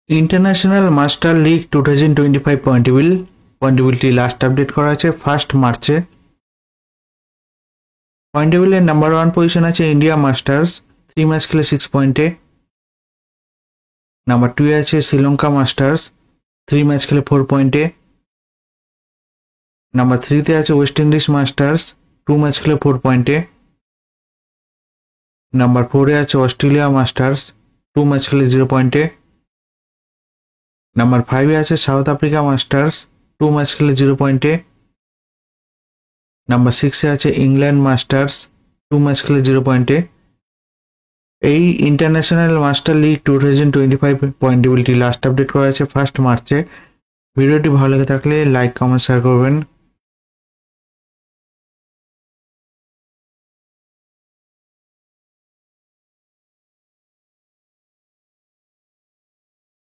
International master league 2025 পয়েন্টেবিলিটি last update করা আছে 1 মার্চে। পয়েন্টেবিলের নাম্বার 1 পজিশন আছে ইন্ডিয়া মাস্টার্স, 3 ম্যাচ খেলে 6 পয়েন্টে। নাম্বার 2 আছে শ্রীলঙ্কা মাস্টার্স, 3 ম্যাচ খেলে 4 পয়েন্টে। নাম্বার 3 আছে ওয়েস্ট ইন্ডিজ মাস্টার্স, 2 ম্যাচ খেলে 4 পয়েন্টে। নাম্বার 4 আছে অস্ট্রেলিয়া মাস্টার্স, 2 ম্যাচ খেলে 0 পয়েন্টে। নাম্বার 5 আছে সাউথ আফ্রিকা মাস্টার্স, 2 ম্যাচ খেলে 0 পয়েন্টে। নাম্বার 6 আছে ইংল্যান্ড মাস্টার্স, 2 ম্যাচ খেলে 0 পয়েন্টে। এই ইন্টারন্যাশনাল মাস্টার লিগ 2025 পয়েন্টেবিলিটি লাস্ট আপডেট করা আছে 1 মার্চে। ভিডিওটি ভালো লেগে থাকলে লাইক, কমেন্ট, শেয়ার করবেন।